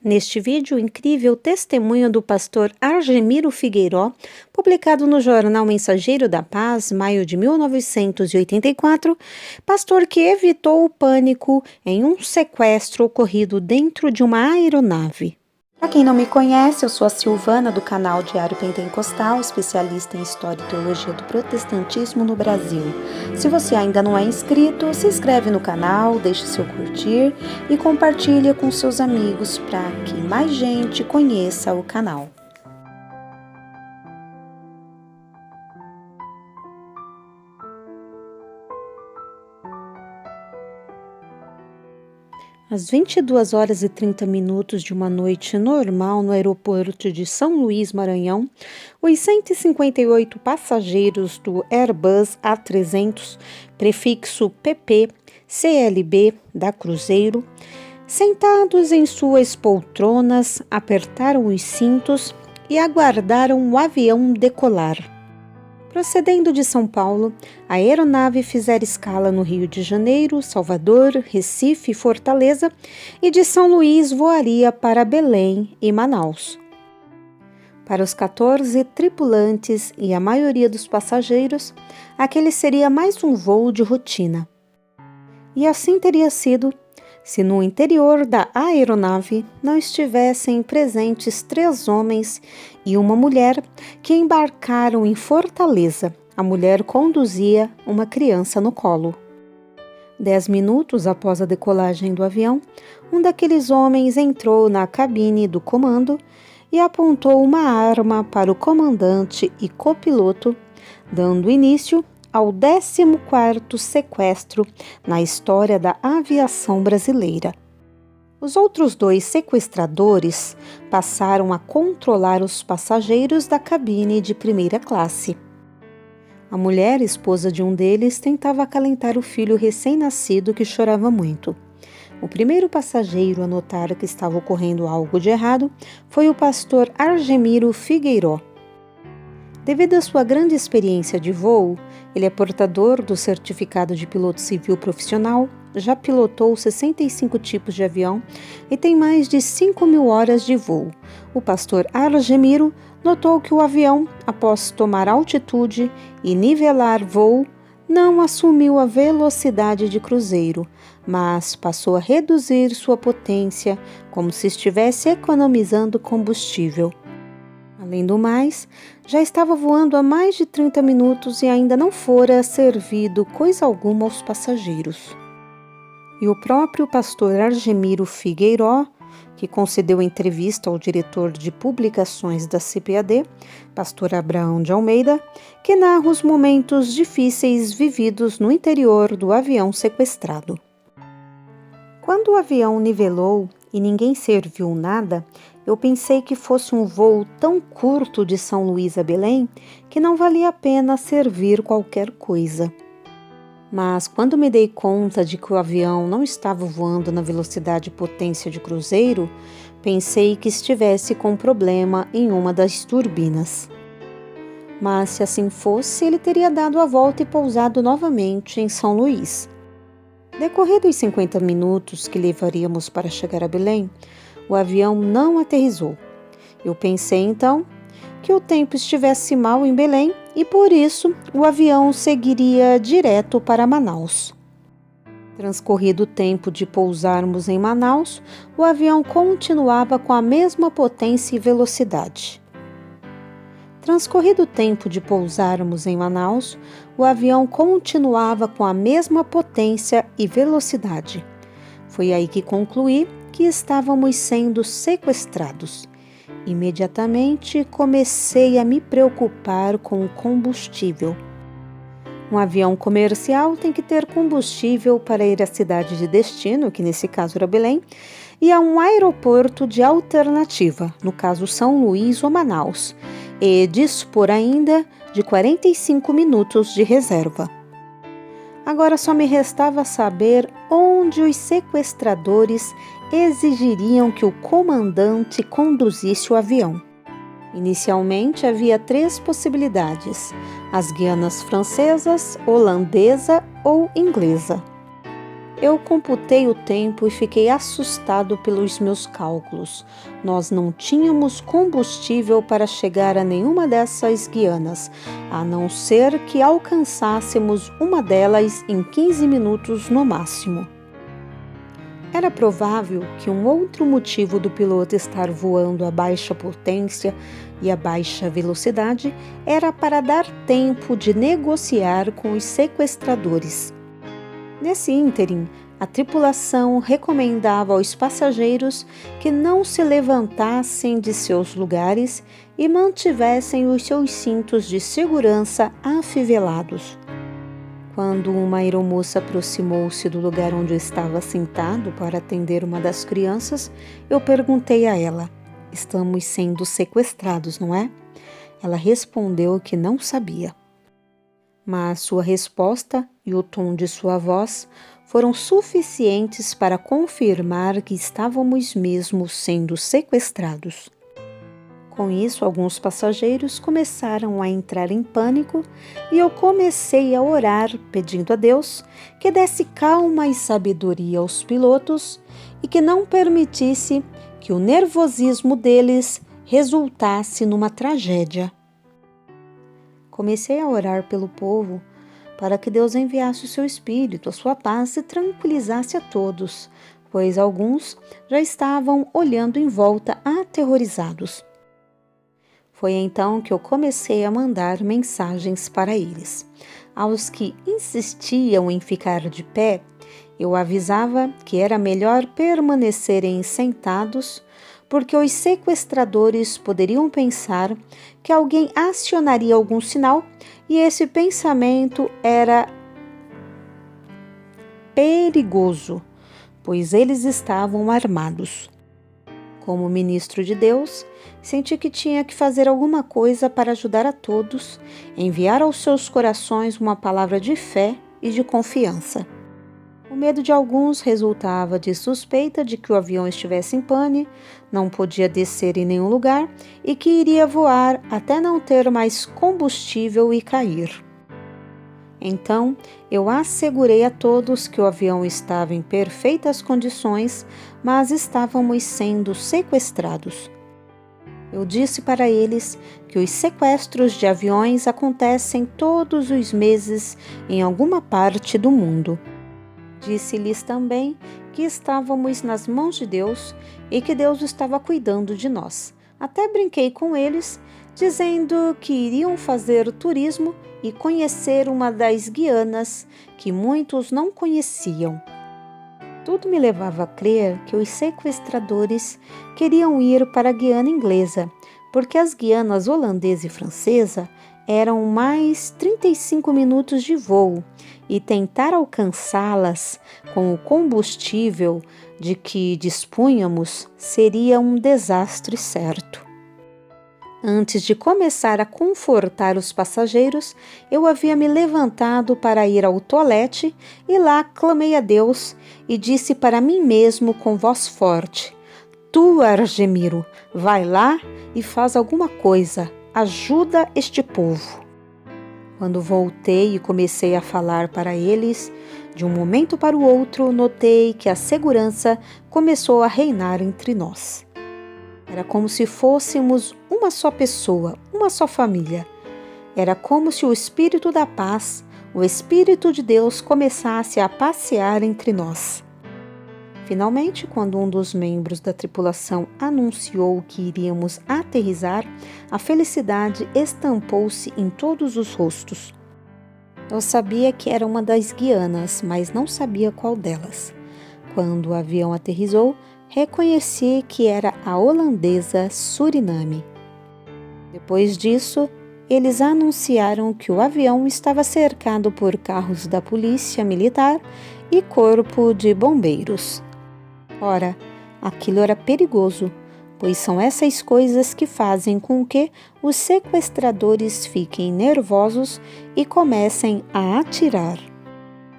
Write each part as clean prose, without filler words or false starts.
Neste vídeo, o incrível testemunho do pastor Argemiro Figueiró, publicado no jornal Mensageiro da Paz, maio de 1984, pastor que evitou o pânico em um sequestro ocorrido dentro de uma aeronave. Para quem não me conhece, eu sou a Silvana do canal Diário Pentecostal, especialista em História e Teologia do Protestantismo no Brasil. Se você ainda não é inscrito, se inscreve no canal, deixe seu curtir e compartilha com seus amigos para que mais gente conheça o canal. Às 22 horas e 30 minutos de uma noite normal no aeroporto de São Luís, Maranhão, os 158 passageiros do Airbus A300, prefixo PP, CLB da Cruzeiro, sentados em suas poltronas, apertaram os cintos e aguardaram o avião decolar. Procedendo de São Paulo, a aeronave fizera escala no Rio de Janeiro, Salvador, Recife e Fortaleza, e de São Luís voaria para Belém e Manaus. Para os 14 tripulantes e a maioria dos passageiros, aquele seria mais um voo de rotina. E assim teria sido se no interior da aeronave não estivessem presentes 3 homens e uma mulher que embarcaram em Fortaleza. A mulher conduzia uma criança no colo. 10 minutos após a decolagem do avião, um daqueles homens entrou na cabine do comando e apontou uma arma para o comandante e copiloto, dando início ao 14º sequestro na história da aviação brasileira. Os outros 2 sequestradores passaram a controlar os passageiros da cabine de primeira classe. A mulher, esposa de um deles, tentava acalentar o filho recém-nascido que chorava muito. O primeiro passageiro a notar que estava ocorrendo algo de errado foi o pastor Argemiro Figueiró. Devido à sua grande experiência de voo, ele é portador do certificado de piloto civil profissional, já pilotou 65 tipos de avião e tem mais de 5.000 horas de voo. O pastor Argemiro notou que o avião, após tomar altitude e nivelar voo, não assumiu a velocidade de cruzeiro, mas passou a reduzir sua potência como se estivesse economizando combustível. Além do mais, já estava voando há mais de 30 minutos e ainda não fora servido coisa alguma aos passageiros. E o próprio pastor Argemiro Figueiró, que concedeu entrevista ao diretor de publicações da CPAD, pastor Abraão de Almeida, que narra os momentos difíceis vividos no interior do avião sequestrado. Quando o avião nivelou e ninguém serviu nada, eu pensei que fosse um voo tão curto de São Luís a Belém que não valia a pena servir qualquer coisa. Mas quando me dei conta de que o avião não estava voando na velocidade e potência de cruzeiro, pensei que estivesse com problema em uma das turbinas. Mas se assim fosse, ele teria dado a volta e pousado novamente em São Luís. Decorridos os 50 minutos que levaríamos para chegar a Belém, o avião não aterrissou. Eu pensei então que o tempo estivesse mal em Belém e por isso o avião seguiria direto para Manaus. Transcorrido o tempo de pousarmos em Manaus, o avião continuava com a mesma potência e velocidade. Transcorrido o tempo de pousarmos em Manaus, o avião continuava com a mesma potência e velocidade. Foi aí que concluí que estávamos sendo sequestrados. Imediatamente comecei a me preocupar com o combustível. Um avião comercial tem que ter combustível para ir à cidade de destino, que nesse caso era Belém, e a um aeroporto de alternativa, no caso São Luís ou Manaus, e dispor ainda de 45 minutos de reserva. Agora só me restava saber onde os sequestradores exigiriam que o comandante conduzisse o avião. Inicialmente havia 3 possibilidades: as Guianas francesas, holandesa ou inglesa. Eu computei o tempo e fiquei assustado pelos meus cálculos. Nós não tínhamos combustível para chegar a nenhuma dessas Guianas, a não ser que alcançássemos uma delas em 15 minutos no máximo. Era provável que um outro motivo do piloto estar voando a baixa potência e a baixa velocidade era para dar tempo de negociar com os sequestradores. Nesse ínterim, a tripulação recomendava aos passageiros que não se levantassem de seus lugares e mantivessem os seus cintos de segurança afivelados. Quando uma aeromoça aproximou-se do lugar onde eu estava sentado para atender uma das crianças, eu perguntei a ela: "Estamos sendo sequestrados, não é?" Ela respondeu que não sabia. Mas sua resposta e o tom de sua voz foram suficientes para confirmar que estávamos mesmo sendo sequestrados. Com isso, alguns passageiros começaram a entrar em pânico e eu comecei a orar, pedindo a Deus que desse calma e sabedoria aos pilotos e que não permitisse que o nervosismo deles resultasse numa tragédia. Comecei a orar pelo povo para que Deus enviasse o seu Espírito, a sua paz e tranquilizasse a todos, pois alguns já estavam olhando em volta aterrorizados. Foi então que eu comecei a mandar mensagens para eles. Aos que insistiam em ficar de pé, eu avisava que era melhor permanecerem sentados, porque os sequestradores poderiam pensar que alguém acionaria algum sinal e esse pensamento era perigoso, pois eles estavam armados. Como ministro de Deus, senti que tinha que fazer alguma coisa para ajudar a todos, enviar aos seus corações uma palavra de fé e de confiança. O medo de alguns resultava de suspeita de que o avião estivesse em pane, não podia descer em nenhum lugar e que iria voar até não ter mais combustível e cair. Então, eu assegurei a todos que o avião estava em perfeitas condições, mas estávamos sendo sequestrados. Eu disse para eles que os sequestros de aviões acontecem todos os meses em alguma parte do mundo. Disse-lhes também que estávamos nas mãos de Deus e que Deus estava cuidando de nós. Até brinquei com eles, dizendo que iriam fazer turismo e conhecer uma das Guianas que muitos não conheciam. Tudo me levava a crer que os sequestradores queriam ir para a Guiana inglesa, porque as Guianas holandesa e francesa eram mais 35 minutos de voo e tentar alcançá-las com o combustível de que dispunhamos seria um desastre certo. Antes de começar a confortar os passageiros, eu havia me levantado para ir ao toalete e lá clamei a Deus e disse para mim mesmo com voz forte: "Tu, Argemiro, vai lá e faz alguma coisa, ajuda este povo." Quando voltei e comecei a falar para eles, de um momento para o outro notei que a segurança começou a reinar entre nós. Era como se fôssemos uma só pessoa, uma só família. Era como se o Espírito da paz, o Espírito de Deus, começasse a passear entre nós. Finalmente, quando um dos membros da tripulação anunciou que iríamos aterrissar, a felicidade estampou-se em todos os rostos. Eu sabia que era uma das Guianas, mas não sabia qual delas. Quando o avião aterrissou, reconheci que era a holandesa Suriname. Depois disso, eles anunciaram que o avião estava cercado por carros da polícia militar e corpo de bombeiros. Ora, aquilo era perigoso, pois são essas coisas que fazem com que os sequestradores fiquem nervosos e comecem a atirar.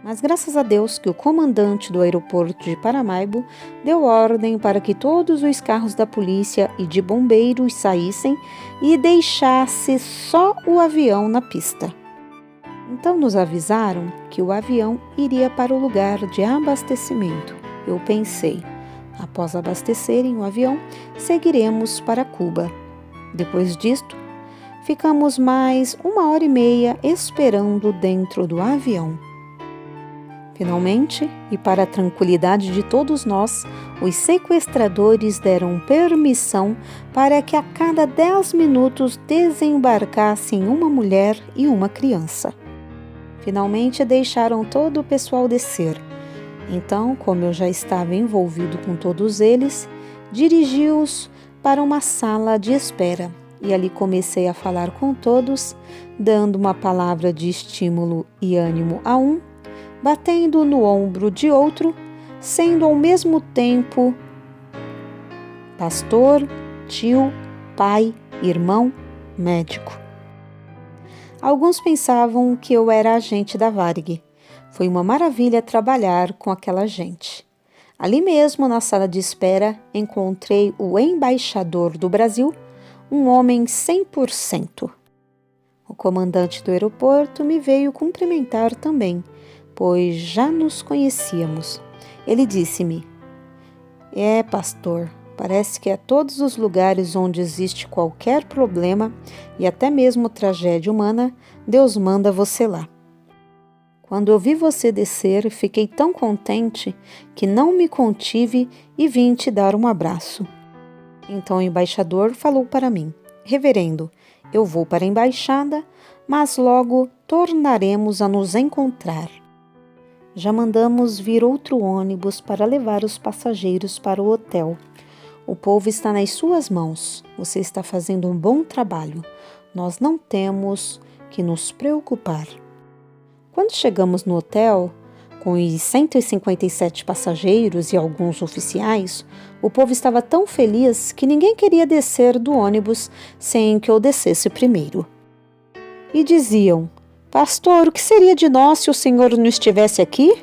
Mas graças a Deus que o comandante do aeroporto de Paramaribo deu ordem para que todos os carros da polícia e de bombeiros saíssem e deixasse só o avião na pista. Então nos avisaram que o avião iria para o lugar de abastecimento. Eu pensei, após abastecerem o avião, seguiremos para Cuba. Depois disto, ficamos mais 1h30 esperando dentro do avião. Finalmente, e para a tranquilidade de todos nós, os sequestradores deram permissão para que a cada 10 minutos desembarcassem uma mulher e uma criança. Finalmente deixaram todo o pessoal descer. Então, como eu já estava envolvido com todos eles, dirigi-os para uma sala de espera e ali comecei a falar com todos, dando uma palavra de estímulo e ânimo a um, batendo no ombro de outro, sendo ao mesmo tempo pastor, tio, pai, irmão, médico. Alguns pensavam que eu era agente da Varig. Foi uma maravilha trabalhar com aquela gente. Ali mesmo, na sala de espera, encontrei o embaixador do Brasil, um homem 100%. O comandante do aeroporto me veio cumprimentar também, pois já nos conhecíamos. Ele disse-me: pastor, parece que a todos os lugares onde existe qualquer problema e até mesmo tragédia humana, Deus manda você lá. Quando eu vi você descer, fiquei tão contente que não me contive e vim te dar um abraço. Então o embaixador falou para mim: Reverendo, eu vou para a embaixada, mas logo tornaremos a nos encontrar. Já mandamos vir outro ônibus para levar os passageiros para o hotel. O povo está nas suas mãos. Você está fazendo um bom trabalho. Nós não temos que nos preocupar. Quando chegamos no hotel, com os 157 passageiros e alguns oficiais, o povo estava tão feliz que ninguém queria descer do ônibus sem que eu descesse primeiro. E diziam: Pastor, o que seria de nós se o senhor não estivesse aqui?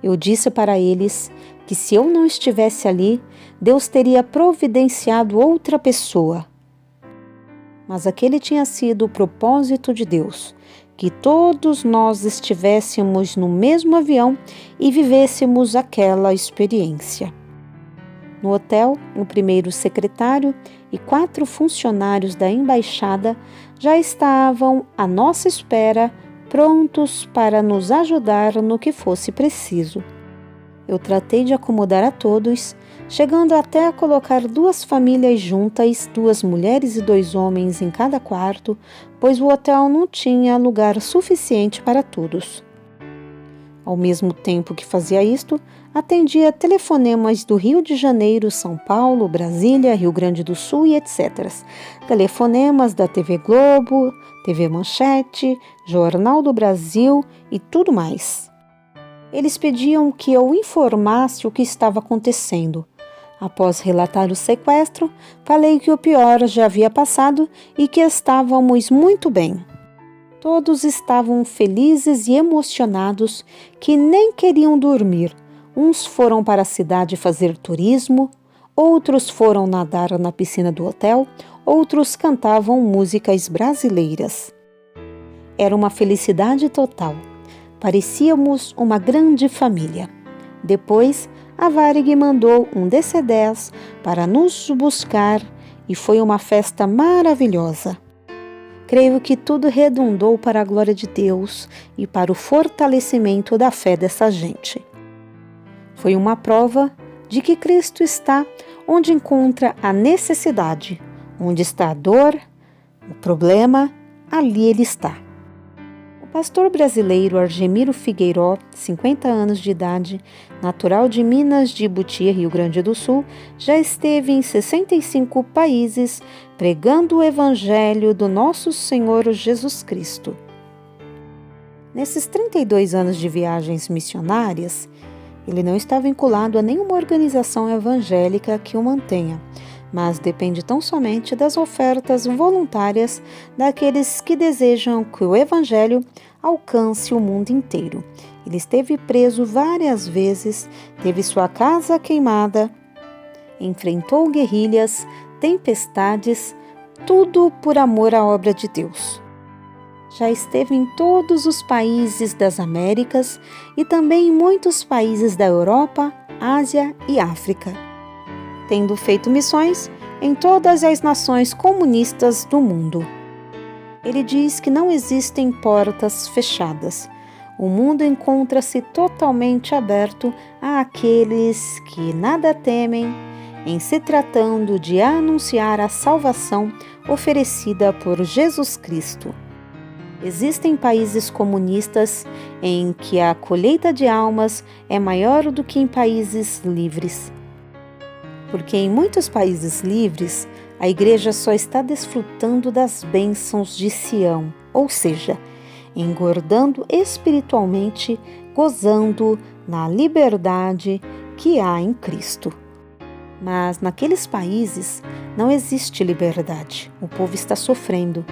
Eu disse para eles que se eu não estivesse ali, Deus teria providenciado outra pessoa. Mas aquele tinha sido o propósito de Deus, que todos nós estivéssemos no mesmo avião e vivêssemos aquela experiência. No hotel, o primeiro secretário e 4 funcionários da embaixada já estavam à nossa espera, prontos para nos ajudar no que fosse preciso. Eu tratei de acomodar a todos, chegando até a colocar 2 famílias juntas, 2 mulheres e 2 homens em cada quarto, pois o hotel não tinha lugar suficiente para todos. Ao mesmo tempo que fazia isto, atendia telefonemas do Rio de Janeiro, São Paulo, Brasília, Rio Grande do Sul e etc. Telefonemas da TV Globo, TV Manchete, Jornal do Brasil e tudo mais. Eles pediam que eu informasse o que estava acontecendo. Após relatar o sequestro, falei que o pior já havia passado e que estávamos muito bem. Todos estavam felizes e emocionados que nem queriam dormir. Uns foram para a cidade fazer turismo, outros foram nadar na piscina do hotel, outros cantavam músicas brasileiras. Era uma felicidade total. Parecíamos uma grande família. Depois, a Varig mandou um DC-10 para nos buscar e foi uma festa maravilhosa. Creio que tudo redundou para a glória de Deus e para o fortalecimento da fé dessa gente. Foi uma prova de que Cristo está onde encontra a necessidade, onde está a dor, o problema, ali Ele está. O pastor brasileiro Argemiro Figueiró, 50 anos de idade, natural de Minas de Ibuti, Rio Grande do Sul, já esteve em 65 países pregando o Evangelho do nosso Senhor Jesus Cristo. Nesses 32 anos de viagens missionárias, ele não está vinculado a nenhuma organização evangélica que o mantenha, mas depende tão somente das ofertas voluntárias daqueles que desejam que o Evangelho alcance o mundo inteiro. Ele esteve preso várias vezes, teve sua casa queimada, enfrentou guerrilhas, tempestades, tudo por amor à obra de Deus. Já esteve em todos os países das Américas e também em muitos países da Europa, Ásia e África, tendo feito missões em todas as nações comunistas do mundo. Ele diz que não existem portas fechadas. O mundo encontra-se totalmente aberto àqueles que nada temem em se tratando de anunciar a salvação oferecida por Jesus Cristo. Existem países comunistas em que a colheita de almas é maior do que em países livres. Porque em muitos países livres, a igreja só está desfrutando das bênçãos de Sião, ou seja, engordando espiritualmente, gozando na liberdade que há em Cristo. Mas naqueles países não existe liberdade, o povo está sofrendo.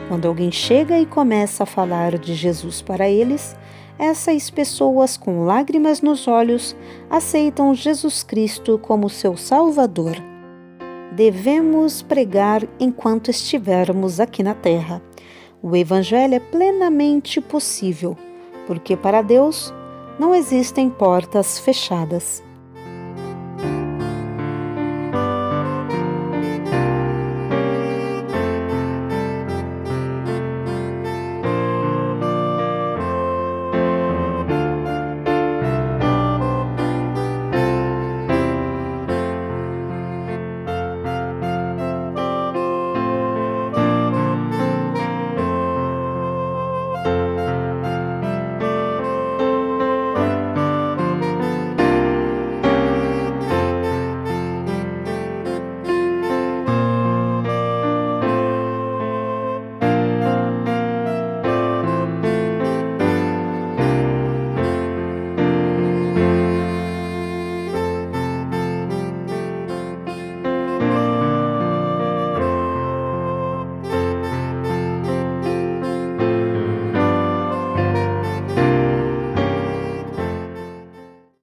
Quando alguém chega e começa a falar de Jesus para eles, essas pessoas com lágrimas nos olhos aceitam Jesus Cristo como seu Salvador. Devemos pregar enquanto estivermos aqui na terra. O Evangelho é plenamente possível, porque para Deus não existem portas fechadas.